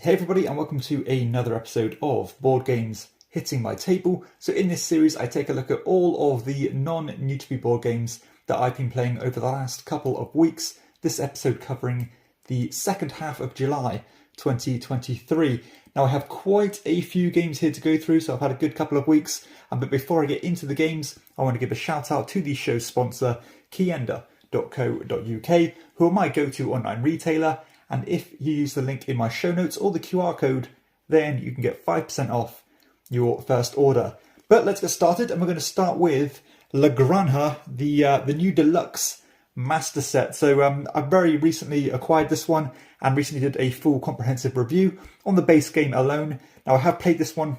Hey everybody, and welcome to another episode of Board Games Hitting My Table. So in this series I take a look at all of the non-new to me board games that I've been playing over the last couple of weeks. This episode covering the second half of July 2023. Now I have quite a few games here to go through, so I've had a good couple of weeks. But before I get into the games, I want to give a shout out to the show's sponsor, KIENDA.co.uk, who are my go-to online retailer. And if you use the link in my show notes or the QR code, then you can get 5% off your first order. But let's get started, and we're going to start with La Granja, the new deluxe master set. So I very recently acquired this one and recently did a full comprehensive review on the base game alone. Now I have played this one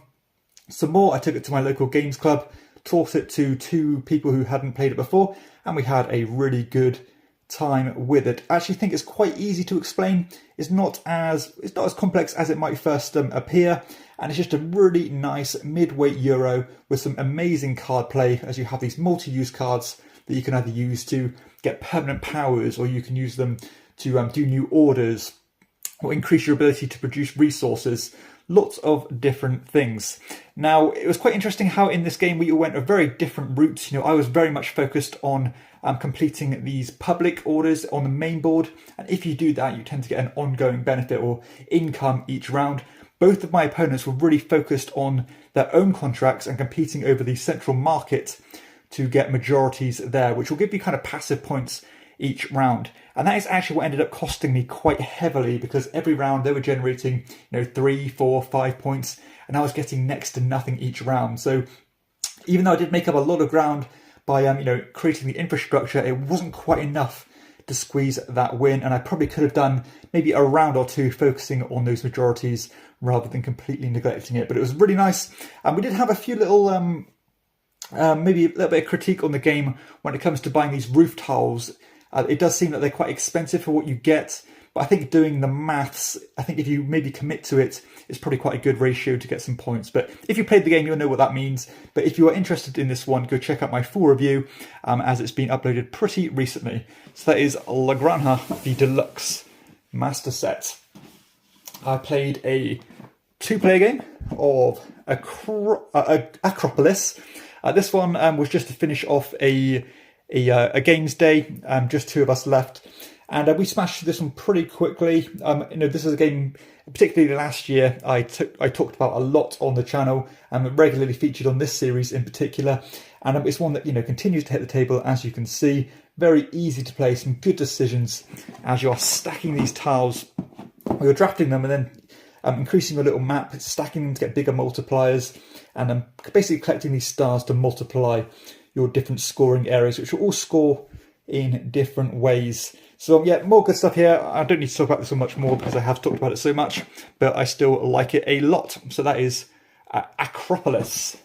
some more. I took it to my local games club, taught it to two people who hadn't played it before, and we had a really good time with it. I actually think it's quite easy to explain. It's not as complex as it might first appear, and it's just a really nice mid-weight Euro with some amazing card play, as you have these multi-use cards that you can either use to get permanent powers, or you can use them to do new orders or increase your ability to produce resources. Lots of different things. Now, it was quite interesting how in this game we all went a very different route. I was very much focused on completing these public orders on the main board. And if you do that, you tend to get an ongoing benefit or income each round. Both of my opponents were really focused on their own contracts and competing over the central market to get majorities there, which will give you kind of passive points each round. And that is actually what ended up costing me quite heavily, because every round they were generating 3, 4, 5 points, and I was getting next to nothing each round. So even though I did make up a lot of ground by creating the infrastructure, it wasn't quite enough to squeeze that win, and I probably could have done maybe a round or two focusing on those majorities rather than completely neglecting it. But it was really nice, and we did have a few little maybe a little bit of critique on the game when it comes to buying these roof tiles. It does seem that they're quite expensive for what you get, but I think doing the maths, I think if you maybe commit to it, it's probably quite a good ratio to get some points. But if you played the game, you'll know what that means. But if you are interested in this one, go check out my full review, as it's been uploaded pretty recently. So that is La Granja, the deluxe master set. I played a 2-player game of Acropolis. This one was just to finish off a games day, just two of us left, and we smashed through this one pretty quickly. This is a game, particularly last year, I talked about a lot on the channel, and regularly featured on this series in particular. And it's one that continues to hit the table, as you can see. Very easy to play, some good decisions as you are stacking these tiles. You're drafting them and then increasing your little map, stacking them to get bigger multipliers, and basically collecting these stars to multiply your different scoring areas, which will all score in different ways. So yeah, more good stuff here. I don't need to talk about this one much more because I have talked about it so much, but I still like it a lot. So that is Acropolis.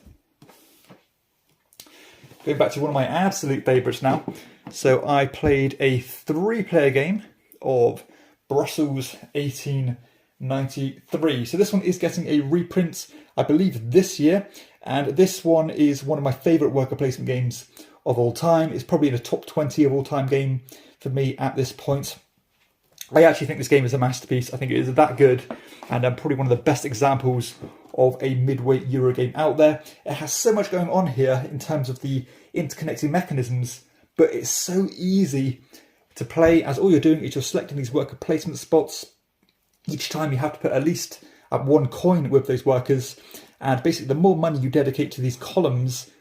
Going back to one of my absolute favourites now. So I played a 3-player game of Brussels 1893. So this one is getting a reprint, I believe, this year. And this one is one of my favourite worker placement games of all time. It's probably in the top 20 of all time game for me at this point. I actually think this game is a masterpiece. I think it is that good, and probably one of the best examples of a midweight Euro game out there. It has so much going on here in terms of the interconnecting mechanisms, but it's so easy to play, as all you're doing is you're selecting these worker placement spots. Each time you have to put at least one coin with those workers, and basically the more money you dedicate to these columns,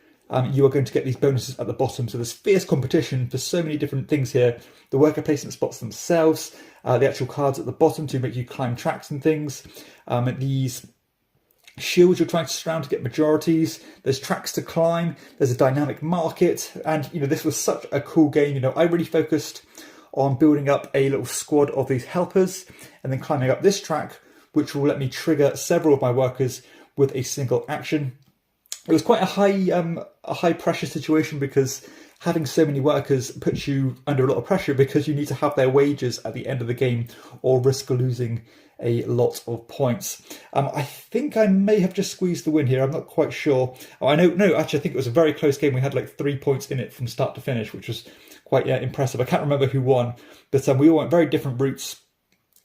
you are going to get these bonuses at the bottom. So there's fierce competition for so many different things here. The worker placement spots themselves, the actual cards at the bottom to make you climb tracks and things, these shields you're trying to surround to get majorities, there's tracks to climb, there's a dynamic market, and this was such a cool game. I really focused on building up a little squad of these helpers and then climbing up this track, which will let me trigger several of my workers with a single action. It was quite a high pressure situation, because having so many workers puts you under a lot of pressure, because you need to have their wages at the end of the game or risk losing a lot of points. I think I may have just squeezed the win here. I'm not quite sure. Actually, I think it was a very close game. We had like 3 points in it from start to finish, which was quite impressive. I can't remember who won, but we all went very different routes.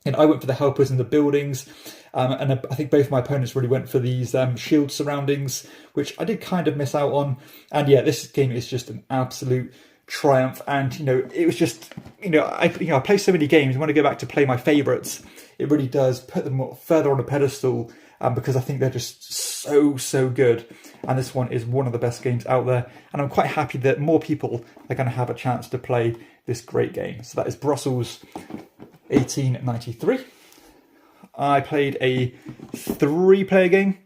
And I went for the helpers and the buildings, and I think both my opponents really went for these shield surroundings, which I did kind of miss out on. And yeah, this game is just an absolute triumph. And it was just I play so many games. When I go back to play my favourites, it really does put them further on a pedestal, because I think they're just so good. And this one is one of the best games out there, and I'm quite happy that more people are going to have a chance to play this great game. So that is Brussels 1893. I played a 3-player game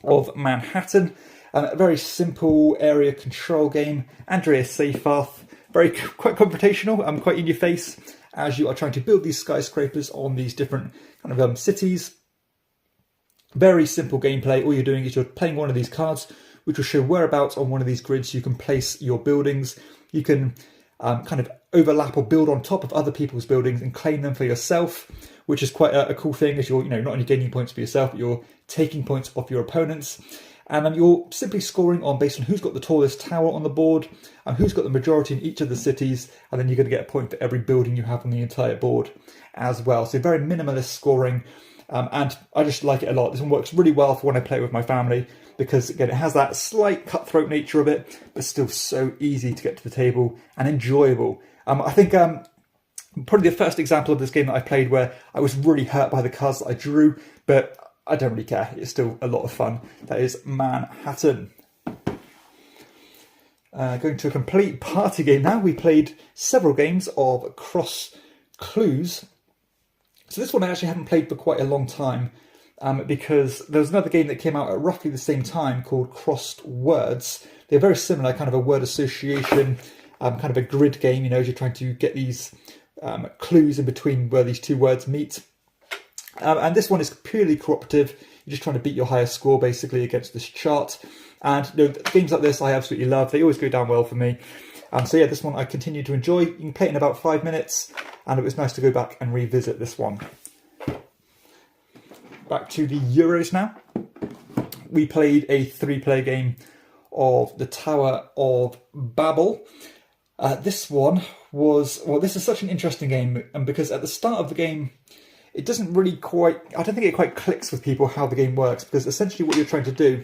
of Manhattan, a very simple area control game. Andreas Seyfarth, quite confrontational, quite in your face, as you are trying to build these skyscrapers on these different kind of cities. Very simple gameplay. All you're doing is you're playing one of these cards, which will show whereabouts on one of these grids you can place your buildings. You can kind of overlap or build on top of other people's buildings and claim them for yourself, which is quite a cool thing, as you're not only gaining points for yourself, but you're taking points off your opponents. And you're simply scoring based on who's got the tallest tower on the board and who's got the majority in each of the cities, and then you're going to get a point for every building you have on the entire board as well. So very minimalist scoring, and I just like it a lot. This one works really well for when I play with my family, because again it has that slight cutthroat nature of it, but still so easy to get to the table and enjoyable. I think probably the first example of this game that I played where I was really hurt by the cards that I drew, but I don't really care. It's still a lot of fun. That is Manhattan. Going to a complete party game now. We played several games of Cross Clues. So this one I actually haven't played for quite a long time, because there was another game that came out at roughly the same time called Crossed Words. They're very similar, kind of a word association, kind of a grid game, as you're trying to get these clues in between where these two words meet. And this one is purely cooperative. You're just trying to beat your highest score basically against this chart. And games like this I absolutely love. They always go down well for me. So yeah, this one I continue to enjoy. You can play it in about 5 minutes, and it was nice to go back and revisit this one. Back to the Euros now. We played a 3-player game of the Tower of Babel. This one was, this is such an interesting game, and because at the start of the game, it doesn't really quite, I don't think it quite clicks with people how the game works, because essentially what you're trying to do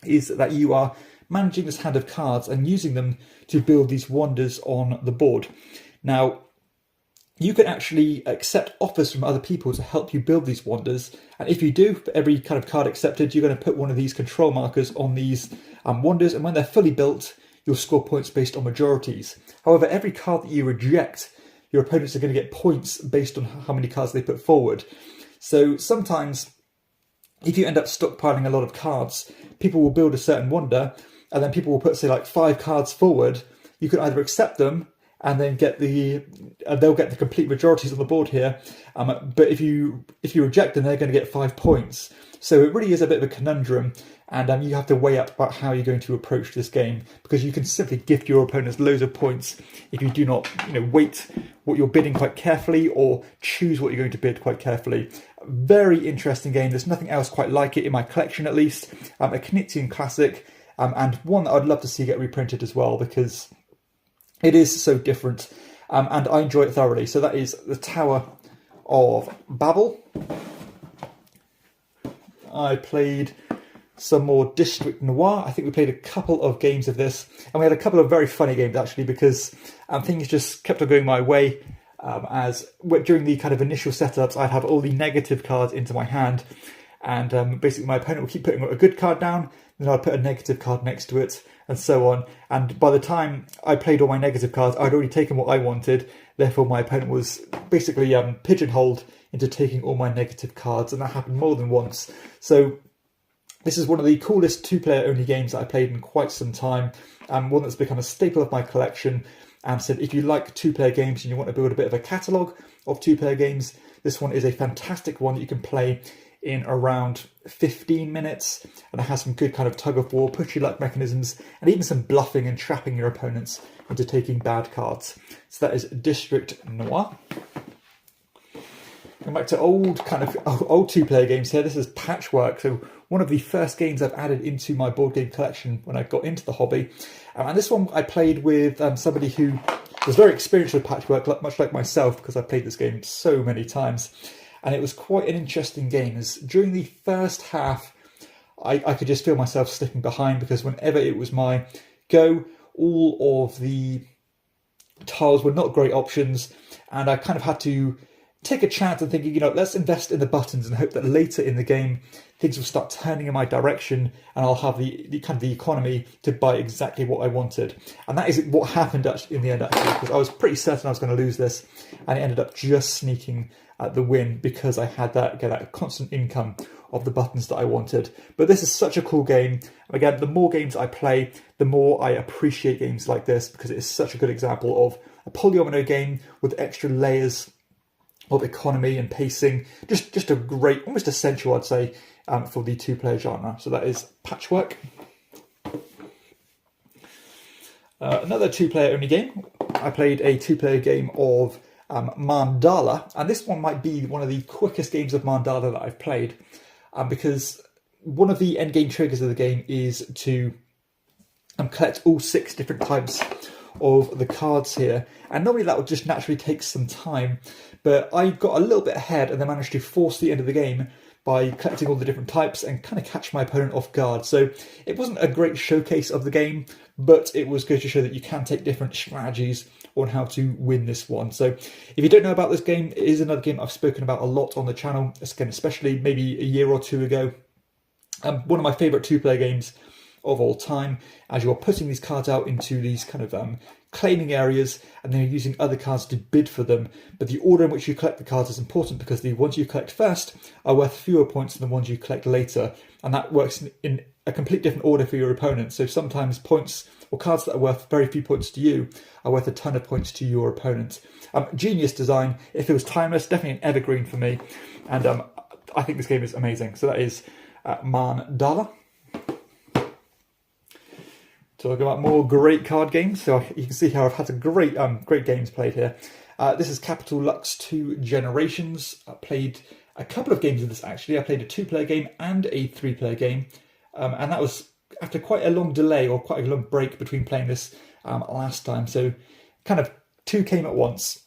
is that you are managing this hand of cards and using them to build these wonders on the board. Now, you can actually accept offers from other people to help you build these wonders, and if you do, for every kind of card accepted, you're going to put one of these control markers on these wonders, and when they're fully built, you'll score points based on majorities. However, every card that you reject, your opponents are going to get points based on how many cards they put forward. So sometimes, if you end up stockpiling a lot of cards, people will build a certain wonder, and then people will put, say, like 5 cards forward. You can either accept them and then get they'll get the complete majorities on the board here. But if you reject them, they're going to get 5 points. So it really is a bit of a conundrum, and you have to weigh up about how you're going to approach this game, because you can simply gift your opponents loads of points if you do not, weight what you're bidding quite carefully or choose what you're going to bid quite carefully. Very interesting game. There's nothing else quite like it in my collection, at least. A Knizia classic, and one that I'd love to see get reprinted as well, because it is so different, and I enjoy it thoroughly. So that is the Tower of Babel. I played some more District Noir. I think we played a couple of games of this, and we had a couple of very funny games actually, because things just kept on going my way. As during the kind of initial setups, I'd have all the negative cards into my hand, and basically my opponent would keep putting a good card down, then I'd put a negative card next to it, and so on. And by the time I played all my negative cards, I'd already taken what I wanted. Therefore, my opponent was basically pigeonholed into taking all my negative cards, and that happened more than once. So this is one of the coolest 2-player only games that I played in quite some time, and one that's become a staple of my collection. And so if you like 2-player games and you want to build a bit of a catalogue of 2-player games, this one is a fantastic one that you can play in around 15 minutes, and it has some good kind of tug-of-war, push-your-luck mechanisms, and even some bluffing and trapping your opponents into taking bad cards. So that is District Noir. Going back to old 2-player games here, this is Patchwork. So one of the first games I've added into my board game collection when I got into the hobby. And this one I played with somebody who was very experienced with Patchwork, much like myself, because I played this game so many times. And it was quite an interesting game, as during the first half, I could just feel myself slipping behind, because whenever it was my go, all of the tiles were not great options, and I kind of had to take a chance and thinking, let's invest in the buttons and hope that later in the game things will start turning in my direction and I'll have the kind of the economy to buy exactly what I wanted. And that is what happened actually in the end, actually, because I was pretty certain I was going to lose this, and it ended up just sneaking the win because I had that constant income of the buttons that I wanted. But this is such a cool game. Again, the more games I play, the more I appreciate games like this, because it is such a good example of a polyomino game with extra layers of economy and pacing. Just a great, almost essential, I'd say, for the two-player genre. So that is Patchwork. Another two-player only game. I played a two-player game of Mandala, and this one might be one of the quickest games of Mandala that I've played, because one of the end-game triggers of the game is to collect all 6 different types of the cards here, and normally that would just naturally take some time, but I got a little bit ahead and then managed to force the end of the game by collecting all the different types and kind of catch my opponent off guard. So it wasn't a great showcase of the game, but it was good to show that you can take different strategies on how to win this one. So if you don't know about this game, it is another game I've spoken about a lot on the channel, again, especially maybe a year or two ago. One of my favourite two-player games of all time, as you're putting these cards out into these kind of claiming areas, and then you're using other cards to bid for them. But the order in which you collect the cards is important, because the ones you collect first are worth fewer points than the ones you collect later, and that works in a complete different order for your opponent. So sometimes points or cards that are worth very few points to you are worth a ton of points to your opponent. Genius design. It feels timeless, definitely an evergreen for me, and I think this game is amazing. So that is Mandala. Talking about more great card games, so you can see how I've had some great games played here. This is Capital Lux 2 Generations. I played a couple of games of this actually. I played a 2-player game and a 3-player game, and that was after quite a long delay, or quite a long break between playing this last time. So kind of 2 came at once.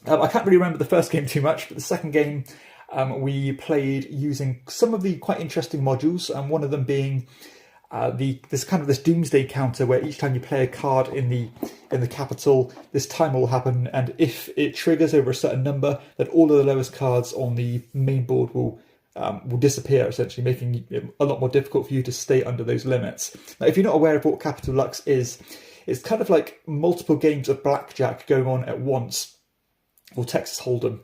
I can't really remember the first game too much, but the second game we played using some of the quite interesting modules, and one of them being this doomsday counter, where each time you play a card in the capital, this timer will happen, and if it triggers over a certain number, then all of the lowest cards on the main board will disappear, essentially making it a lot more difficult for you to stay under those limits. Now, if you're not aware of what Capital Lux is, it's kind of like multiple games of blackjack going on at once, or Texas Hold'em.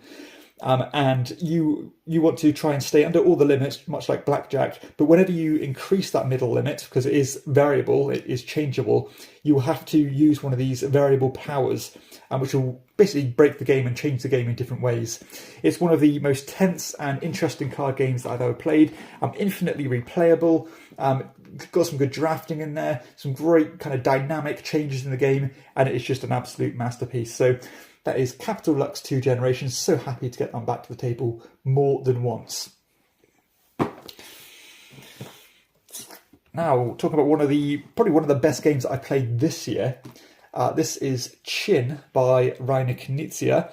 And you want to try and stay under all the limits, much like blackjack, but whenever you increase that middle limit, because it is variable, it is changeable, you will have to use one of these variable powers, which will basically break the game and change the game in different ways. It's one of the most tense and interesting card games that I've ever played. Infinitely replayable, got some good drafting in there, some great kind of dynamic changes in the game, and it's just an absolute masterpiece. So that is Capital Lux 2 Generations. So happy to get them back to the table more than once. Now, talking about probably one of the best games that I played this year. This is Chin by Rainer Knizia.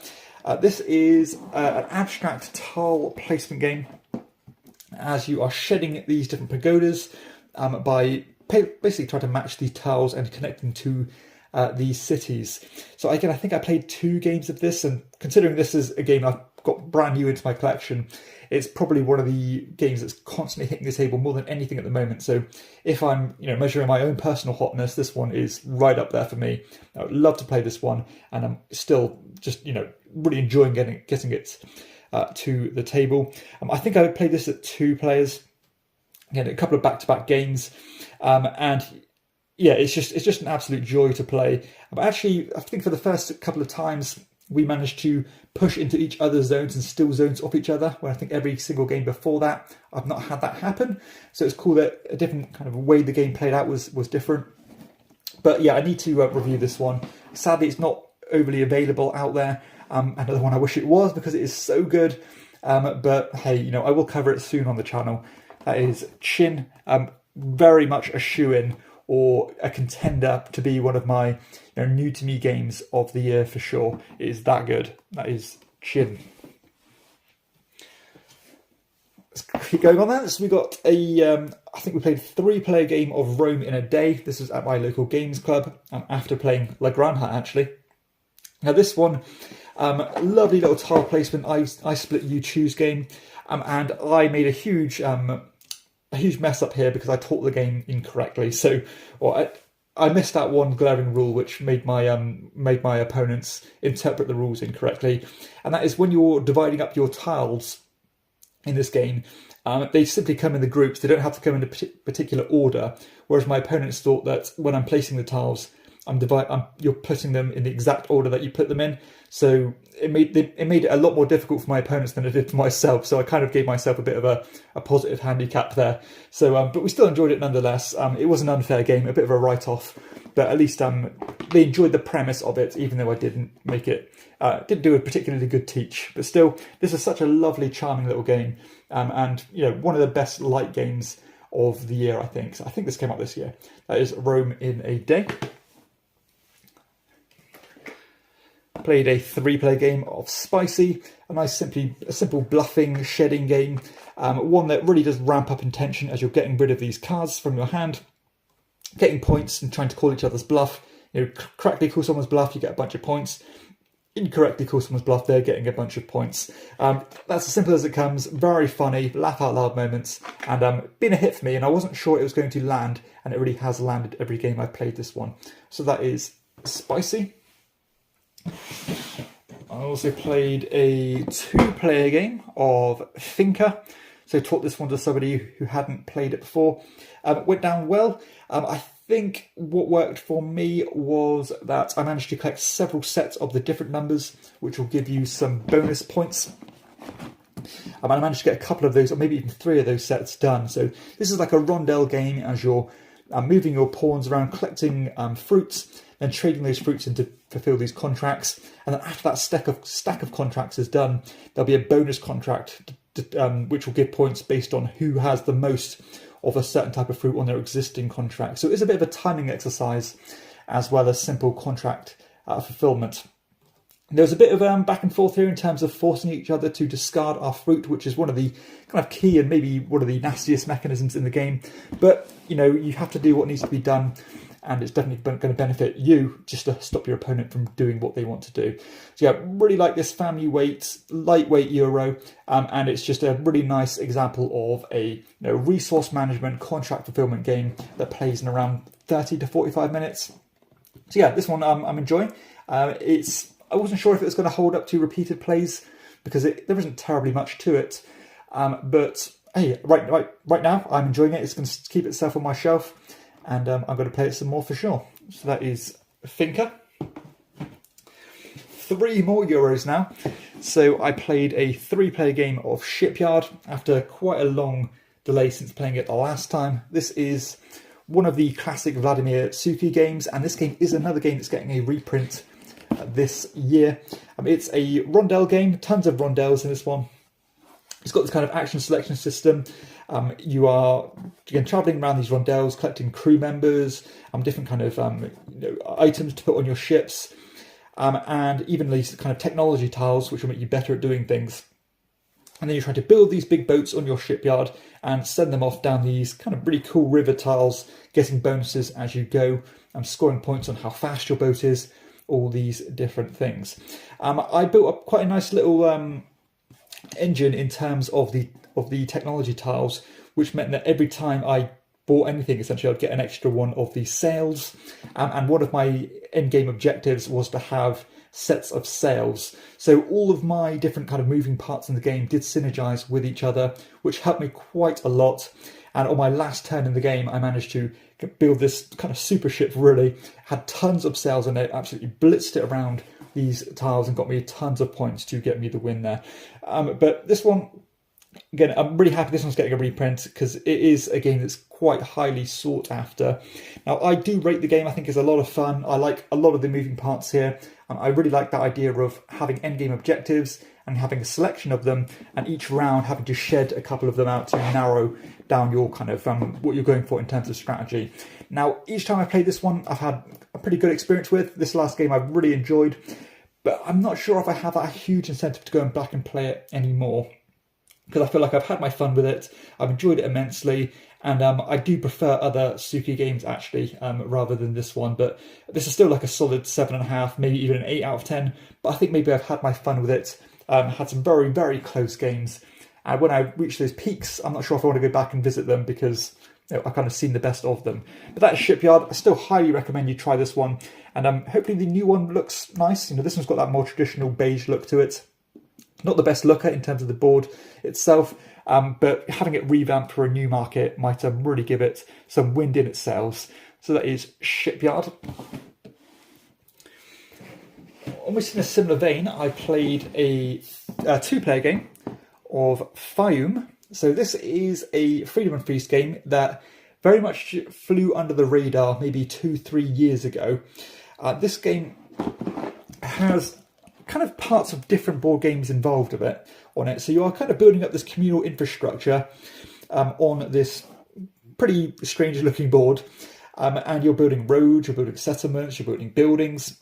This is an abstract tile placement game, as you are shedding these different pagodas by basically trying to match these tiles and connect them to these cities. So again, I think I played 2 games of this, and considering this is a game I've got brand new into my collection, it's probably one of the games that's constantly hitting the table more than anything at the moment. So if I'm measuring my own personal hotness, this one is right up there for me. I would love to play this one, and I'm still just really enjoying getting it to the table. I think I would play this at 2 players. Again, a couple of back-to-back games, and yeah, it's just an absolute joy to play. But actually, I think for the first couple of times, we managed to push into each other's zones and steal zones off each other, where I think every single game before that, I've not had that happen. So it's cool that a different kind of way the game played out was different. But yeah, I need to review this one. Sadly, it's not overly available out there. Another one I wish it was, because it is so good. But hey, I will cover it soon on the channel. That is Chin. Very much a shoe-in or a contender to be one of my new to me games of the year for sure. It is that good. That is chin. Let's keep going on that. So we got I think we played a 3-player game of Rome in a day. This was at my local games club after playing La Granja actually. Now this one, lovely little tile placement. I split you choose game, and I made a huge mess up here because I taught the game incorrectly. So, I missed out one glaring rule which made my opponents interpret the rules incorrectly, and that is when you're dividing up your tiles in this game, they simply come in the groups. They don't have to come in a particular order. Whereas my opponents thought that when I'm placing the tiles, you're putting them in the exact order that you put them in. So it made it a lot more difficult for my opponents than it did for myself. So I kind of gave myself a bit of a positive handicap there. So, but we still enjoyed it nonetheless. It was an unfair game, a bit of a write-off, but at least they enjoyed the premise of it, even though I didn't make it. Didn't do a particularly good teach. But still, this is such a lovely, charming little game, and one of the best light games of the year, I think. So I think this came out this year. That is Rome in a Day. Played a 3-player game of Spicy, a simple bluffing, shedding game. One that really does ramp up in tension as you're getting rid of these cards from your hand, getting points and trying to call each other's bluff. Correctly call someone's bluff, you get a bunch of points. Incorrectly call someone's bluff, they're getting a bunch of points. That's as simple as it comes. Very funny, laugh out loud moments, and been a hit for me. And I wasn't sure it was going to land, and it really has landed every game I've played this one. So that is Spicy. I also played a 2-player game of Finca. So taught this one to somebody who hadn't played it before. It went down well. I think what worked for me was that I managed to collect several sets of the different numbers, which will give you some bonus points. I managed to get a couple of those, or maybe even 3 of those sets done. So this is like a rondel game as you're moving your pawns around, collecting fruits, then trading those fruits in to fulfill these contracts. And then after that stack of contracts is done, there'll be a bonus contract which will give points based on who has the most of a certain type of fruit on their existing contract. So it's a bit of a timing exercise as well as simple contract fulfillment. There's a bit of back and forth here in terms of forcing each other to discard our fruit, which is one of the kind of key and maybe one of the nastiest mechanisms in the game. But, you have to do what needs to be done, and it's definitely going to benefit you just to stop your opponent from doing what they want to do. So yeah, really like this family weight, lightweight Euro, and it's just a really nice example of a resource management contract fulfillment game that plays in around 30 to 45 minutes. So yeah, this one I'm enjoying. I wasn't sure if it was going to hold up to repeated plays because there isn't terribly much to it. But hey, right now I'm enjoying it. It's going to keep itself on my shelf, and I'm going to play it some more for sure. So that is Finca. 3 more Euros now. So I played a 3-player game of Shipyard after quite a long delay since playing it the last time. This is one of the classic Vladimir Suki games, and this game is another game that's getting a reprint this year. It's a rondel game, tons of rondels in this one. It's got this kind of action selection system. You are again traveling around these rondels, collecting crew members, different kind of items to put on your ships, and even these kind of technology tiles which will make you better at doing things. And then you're trying to build these big boats on your shipyard and send them off down these kind of really cool river tiles, getting bonuses as you go, scoring points on how fast your boat is, all these different things. I built up quite a nice little engine in terms of the technology tiles, which meant that every time I bought anything, essentially I'd get an extra one of these sails. And one of my end game objectives was to have sets of sails. So all of my different kind of moving parts in the game did synergize with each other, which helped me quite a lot. And on my last turn in the game, I managed to build this kind of super ship, really. Had tons of sails in it, absolutely blitzed it around these tiles and got me tons of points to get me the win there. But this one, again, I'm really happy this one's getting a reprint because it is a game that's quite highly sought after. Now, I do rate the game. I think it's a lot of fun. I like a lot of the moving parts here. I really like that idea of having endgame objectives and having a selection of them, and each round having to shed a couple of them out to narrow down your kind of what you're going for in terms of strategy. Now, each time I played this one, I've had a pretty good experience with. This last game I've really enjoyed, but I'm not sure if I have that huge incentive to go back and play it anymore, because I feel like I've had my fun with it, I've enjoyed it immensely, and I do prefer other Suki games actually, rather than this one. But this is still like a solid 7.5, maybe even an 8 out of 10. But I think maybe I've had my fun with it. Had some very, very close games. And when I reach those peaks, I'm not sure if I want to go back and visit them, because I've kind of seen the best of them. But that is Shipyard. I still highly recommend you try this one. And hopefully the new one looks nice. This one's got that more traditional beige look to it. Not the best looker in terms of the board itself, but having it revamped for a new market might really give it some wind in its sails. So that is Shipyard. Almost in a similar vein, I played a two-player game of Fayum. So this is a Freedom and Feast game that very much flew under the radar maybe 2-3 years ago. This game has kind of parts of different board games involved of it on it. So you are kind of building up this communal infrastructure on this pretty strange looking board. And you're building roads, you're building settlements, you're building buildings.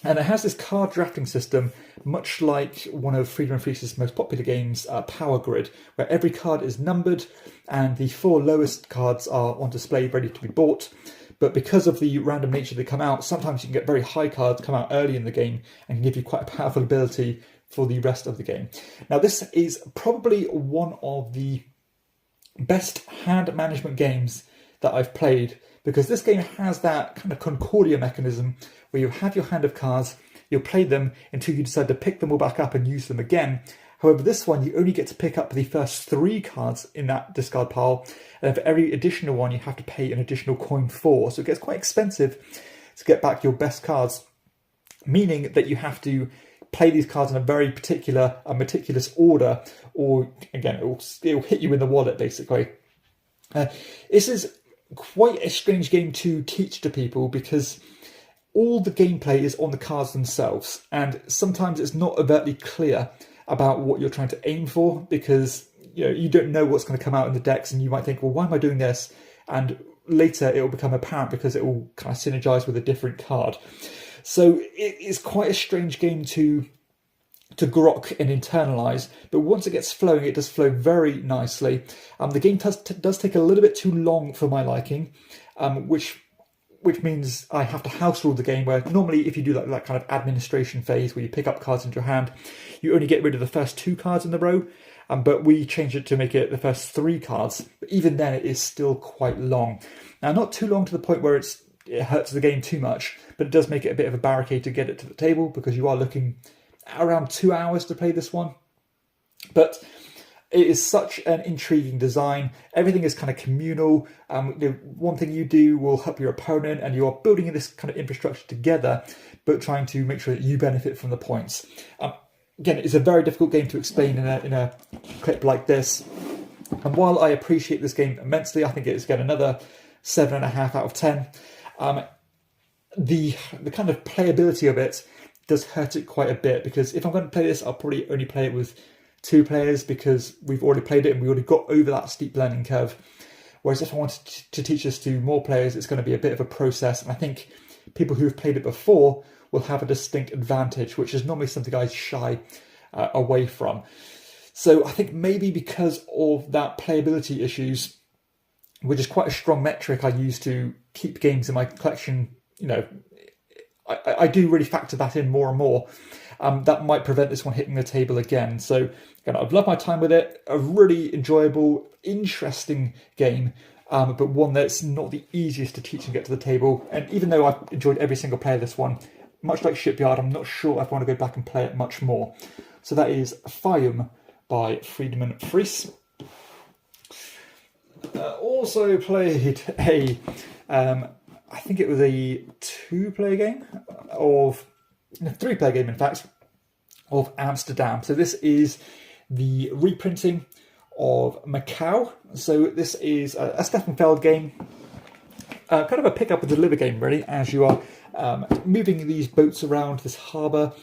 And it has this card drafting system, much like one of Freedom and Feast's most popular games, Power Grid, where every card is numbered and the 4 lowest cards are on display ready to be bought. But because of the random nature they come out, sometimes you can get very high cards come out early in the game and can give you quite a powerful ability for the rest of the game. Now, this is probably one of the best hand management games that I've played, because this game has that kind of Concordia mechanism where you have your hand of cards, you'll play them until you decide to pick them all back up and use them again. However, this one, you only get to pick up the first 3 cards in that discard pile, and for every additional one, you have to pay an additional coin for. So it gets quite expensive to get back your best cards, meaning that you have to play these cards in a very particular, meticulous order, or again, it'll hit you in the wallet, basically. This is quite a strange game to teach to people, because all the gameplay is on the cards themselves, and sometimes it's not overtly clear about what you're trying to aim for, because you don't know what's going to come out in the decks, and you might think, well, why am I doing this? And later it will become apparent because it will kind of synergize with a different card. So it is quite a strange game to grok and internalize, but once it gets flowing, it does flow very nicely. The game does take a little bit too long for my liking, which means I have to house rule the game, where normally if you do that kind of administration phase where you pick up cards into your hand, you only get rid of the first 2 cards in the row, but we changed it to make it the first 3 cards. But even then, it is still quite long. Now, not too long to the point where it hurts the game too much, but it does make it a bit of a barricade to get it to the table, because you are looking at around 2 hours to play this one. But it is such an intriguing design. Everything is kind of communal. One thing you do will help your opponent, and you are building this kind of infrastructure together, but trying to make sure that you benefit from the points. Again, it's a very difficult game to explain in a clip like this. And while I appreciate this game immensely, I think it's again another 7.5 out of 10. The kind of playability of it does hurt it quite a bit, because if I'm going to play this, I'll probably only play it with 2 players, because we've already played it and we already got over that steep learning curve. Whereas if I wanted to teach this to more players, it's going to be a bit of a process, and I think people who've played it before will have a distinct advantage, which is normally something I shy away from. So I think maybe because of that playability issues, which is quite a strong metric I use to keep games in my collection, I do really factor that in more and more. That might prevent this one hitting the table again. So again, I've loved my time with it. A really enjoyable, interesting game, but one that's not the easiest to teach and get to the table. And even though I've enjoyed every single play of this one, much like Shipyard, I'm not sure if I want to go back and play it much more. So that is Fayum by Friedemann Friese. Also played I think it was a 2-player game of... 3-player game, in fact, of Amsterdam. So this is the reprinting of Macau. So this is a Stefan Feld game. kind of a pick up and deliver game really, as you are moving these boats around this harbour,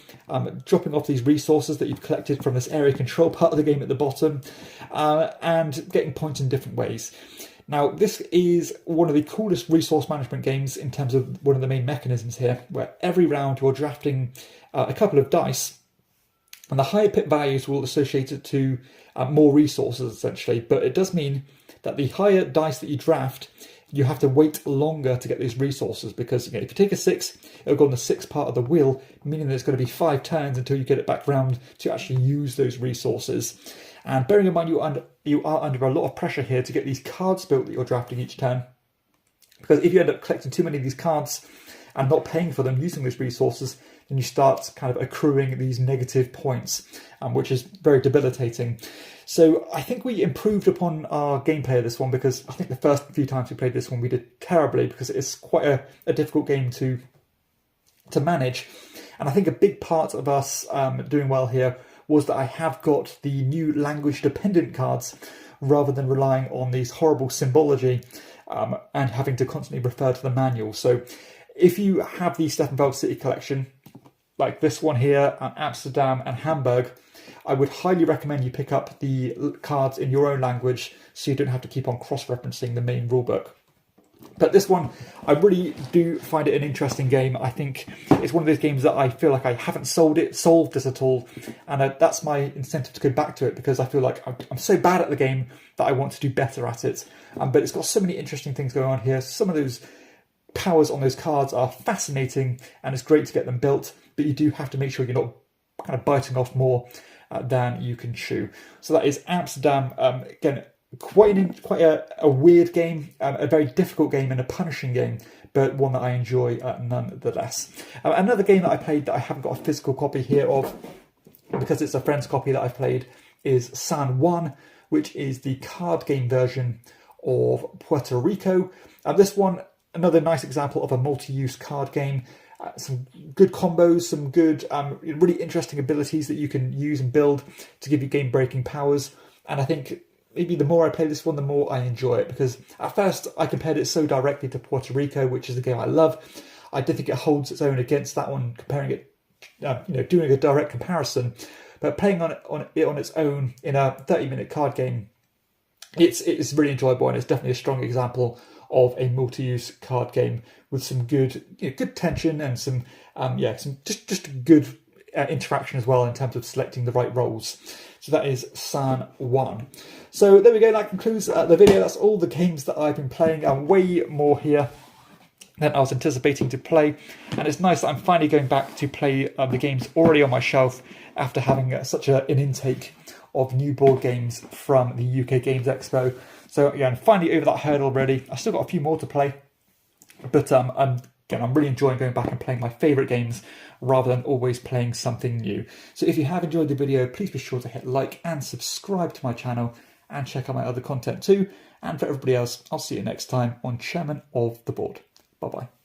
dropping off these resources that you've collected from this area control part of the game at the bottom, and getting points in different ways. Now, this is one of the coolest resource management games in terms of one of the main mechanisms here, where every round you're drafting a couple of dice, and the higher pit values will associate it to more resources, essentially. But it does mean that the higher dice that you draft, you have to wait longer to get these resources, because if you take a 6, it'll go on the 6th part of the wheel, meaning that it's going to be 5 turns until you get it back round to actually use those resources. And bearing in mind you are under a lot of pressure here to get these cards built that you're drafting each turn, because if you end up collecting too many of these cards and not paying for them using those resources, then you start kind of accruing these negative points, which is very debilitating. So I think we improved upon our gameplay of this one, because I think the first few times we played this one we did terribly, because it's quite a difficult game to manage. And I think a big part of us doing well here was that I have got the new language dependent cards, rather than relying on these horrible symbology and having to constantly refer to the manual. So if you have the Steppenwolf City collection, like this one here, Amsterdam and Hamburg, I would highly recommend you pick up the cards in your own language, so you don't have to keep on cross-referencing the main rulebook. But this one, I really do find it an interesting game. I think it's one of those games that I feel like I haven't solved this at all, and that's my incentive to go back to it, because I feel like I'm so bad at the game that I want to do better at it. But it's got so many interesting things going on here. Some of those powers on those cards are fascinating, and it's great to get them built, but you do have to make sure you're not kind of biting off more than you can chew. So that is Amsterdam. Again, quite a weird game, a very difficult game and a punishing game, but one that I enjoy nonetheless. Another game that I played that I haven't got a physical copy here of, because it's a friend's copy that I played, is San Juan, which is the card game version of Puerto Rico. This one, another nice example of a multi-use card game. Some good combos, some good, really interesting abilities that you can use and build to give you game-breaking powers. And I think maybe the more I play this one, the more I enjoy it, because at first I compared it so directly to Puerto Rico, which is a game I love. I don't think it holds its own against that one, comparing it, doing a direct comparison. But playing on its own in a 30-minute card game, it's really enjoyable, and it's definitely a strong example of a multi-use card game with some good tension and some just good interaction as well in terms of selecting the right roles. So that is San Juan. So there we go, that concludes the video. That's all the games that I've been playing. Way more here than I was anticipating to play, and it's nice that I'm finally going back to play the games already on my shelf after having such an intake of new board games from the UK Games Expo. So yeah, I'm finally over that hurdle already. I've still got a few more to play, but I'm really enjoying going back and playing my favourite games rather than always playing something new. So if you have enjoyed the video, please be sure to hit like and subscribe to my channel, and check out my other content too. And for everybody else, I'll see you next time on Chairman of the Board. Bye bye.